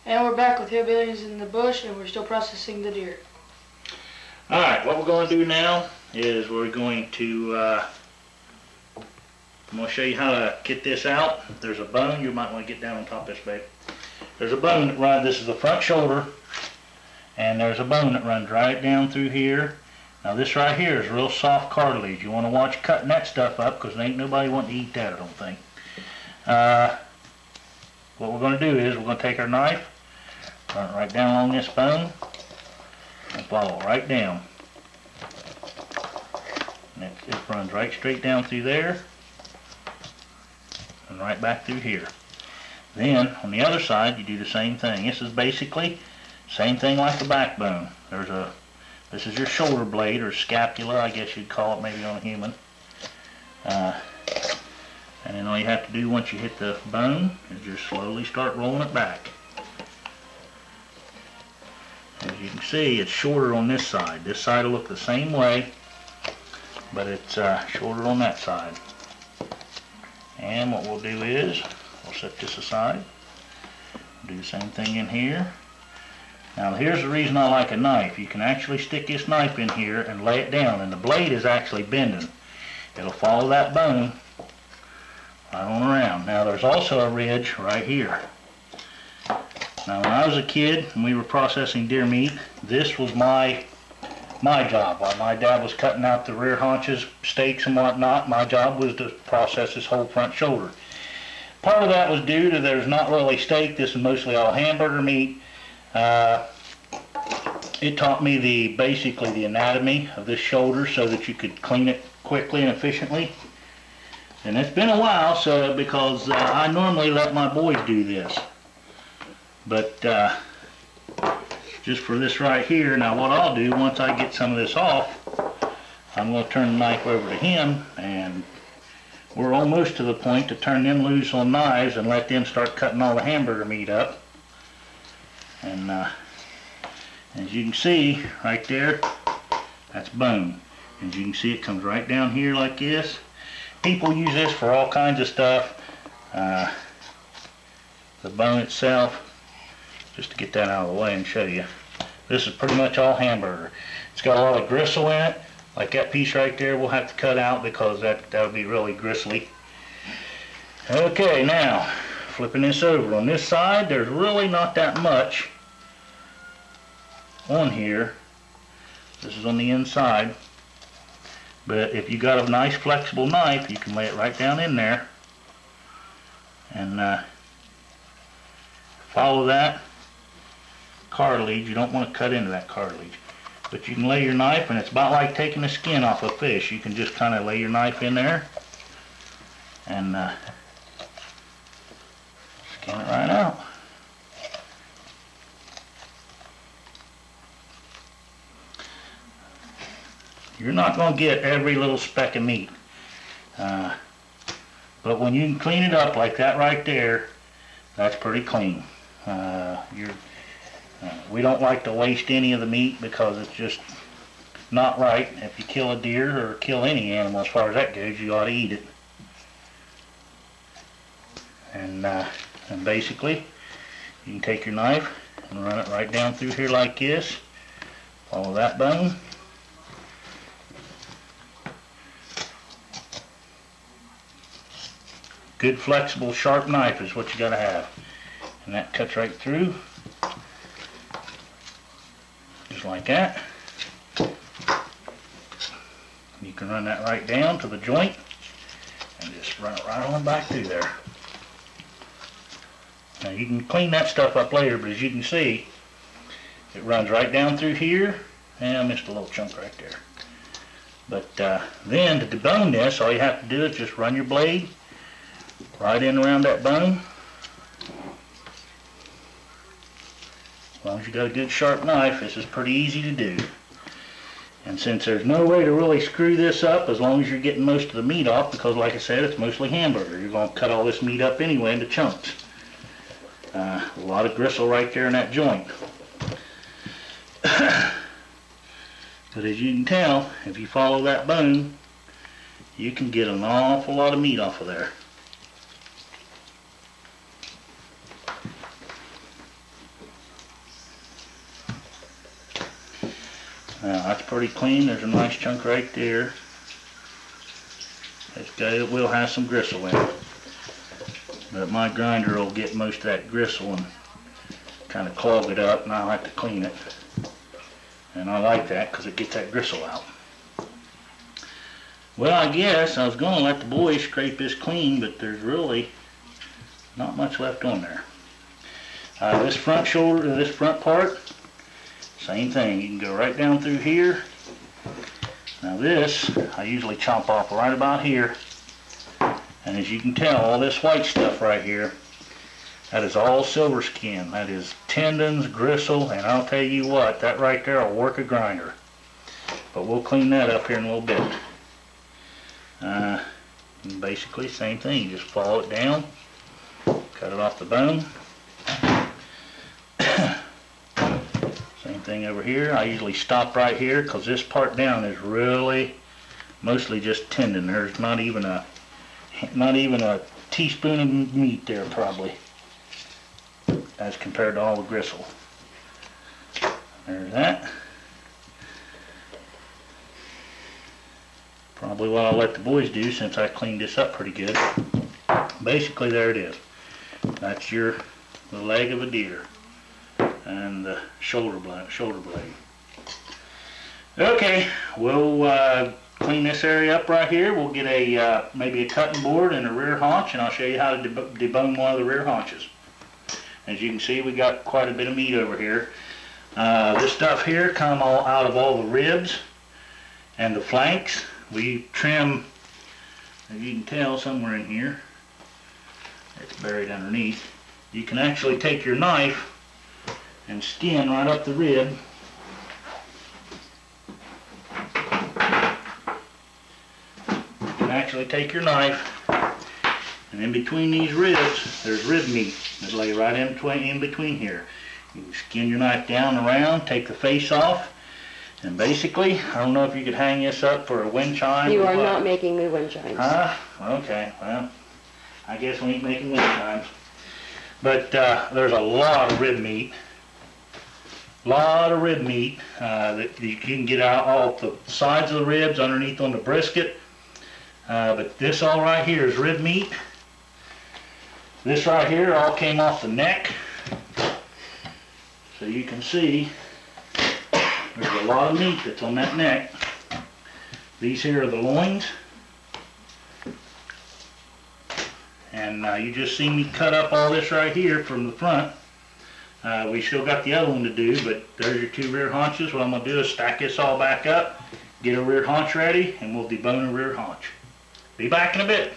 And we're back with Hillbillies in the Bush, and we're still processing the deer. Alright, what we're going to do now is we're going to, I'm going to show you how to get this out. There's a bone, you might want to get down on top of this, babe. There's a bone that runs, this is the front shoulder, and there's a bone that runs right down through here. Now this right here is real soft cartilage. You want to watch cutting that stuff up because there ain't nobody wanting to eat that, I don't think. What we're going to do is we're going to take our knife, run it right down along this bone, and follow it right down. And it runs right straight down through there and right back through here. Then on the other side you do the same thing. This is basically same thing like the backbone. This is your shoulder blade or scapula, I guess you'd call it maybe on a human. And then all you have to do once you hit the bone is just slowly start rolling it back. As you can see, it's shorter on this side. This side will look the same way, but it's shorter on that side. And what we'll do is, we'll set this aside. We'll do the same thing in here. Now here's the reason I like a knife. You can actually stick this knife in here and lay it down, and the blade is actually bending. It'll follow that bone right on around. Now there's also a ridge right here. Now when I was a kid and we were processing deer meat, this was my job. While my dad was cutting out the rear haunches, steaks and whatnot, my job was to process this whole front shoulder. Part of that was due to there's not really steak, this is mostly all hamburger meat. It taught me basically the anatomy of this shoulder so that you could clean it quickly and efficiently. And it's been a while because I normally let my boys do this. But just for this right here, now what I'll do once I get some of this off, I'm going to turn the knife over to him, and we're almost to the point to turn them loose on knives and let them start cutting all the hamburger meat up. And as you can see right there, that's bone. As you can see, it comes right down here like this. People use this for all kinds of stuff. The bone itself, just to get that out of the way and show you, this is pretty much all hamburger. It's got a lot of gristle in it, like that piece right there we'll have to cut out because that would be really gristly. Okay, now flipping this over. On this side there's really not that much on here. This is on the inside. But if you got a nice flexible knife, you can lay it right down in there and follow that cartilage. You don't want to cut into that cartilage. But you can lay your knife, and it's about like taking the skin off a fish. You can just kind of lay your knife in there and skin it right out. You're not going to get every little speck of meat, but when you can clean it up like that right there, that's pretty clean. We don't like to waste any of the meat because it's just not right. If you kill a deer or kill any animal, as far as that goes, you ought to eat it. And basically, you can take your knife and run it right down through here like this. Follow that bone. Good flexible sharp knife is what you got to have, and that cuts right through just like that. You can run that right down to the joint and just run it right on back through there. Now you can clean that stuff up later, but as you can see, it runs right down through here, and I missed a little chunk right there. But then to debone this, all you have to do is just run your blade right in around that bone. As long as you got a good sharp knife, this is pretty easy to do. And since there's no way to really screw this up, as long as you're getting most of the meat off, because like I said, it's mostly hamburger, you're going to cut all this meat up anyway into chunks. A lot of gristle right there in that joint. But as you can tell, if you follow that bone, you can get an awful lot of meat off of there. Now that's pretty clean. There's a nice chunk right there. It will have some gristle in it. But my grinder will get most of that gristle and kind of clog it up, and I'll have to clean it. And I like that because it gets that gristle out. Well, I guess I was going to let the boys scrape this clean, but there's really not much left on there. This front shoulder, this front part, same thing. You can go right down through here. Now this, I usually chop off right about here. And as you can tell, all this white stuff right here, that is all silver skin. That is tendons, gristle, and I'll tell you what, that right there will work a grinder. But we'll clean that up here in a little bit. Basically, same thing. You just follow it down, cut it off the bone. Same thing over here. I usually stop right here because this part down is really mostly just tendon. There's not even a teaspoon of meat there probably, as compared to all the gristle. There's that. Probably what I'll let the boys do since I cleaned this up pretty good. Basically, there it is. That's the leg of a deer and the shoulder blade. Okay, we'll clean this area up right here. We'll get maybe a cutting board and a rear haunch, and I'll show you how to debone one of the rear haunches. As you can see, we got quite a bit of meat over here. This stuff here come all out of all the ribs and the flanks. We trim, as you can tell, somewhere in here. It's buried underneath. You can actually take your knife and skin right up the rib. You can actually take your knife, and in between these ribs, there's rib meat that lay right in between here. You can skin your knife down around, take the face off, and basically, I don't know if you could hang this up for a wind chime. You are not making me wind chimes. Okay, well, I guess we ain't making wind chimes. But there's a lot of rib meat. That you can get out off the sides of the ribs, underneath on the brisket. But this all right here is rib meat. This right here all came off the neck. So you can see there's a lot of meat that's on that neck. These here are the loins. And you just see me cut up all this right here from the front. We still got the other one to do, but there's your two rear haunches. What I'm going to do is stack this all back up, get a rear haunch ready, and we'll debone a rear haunch. Be back in a bit.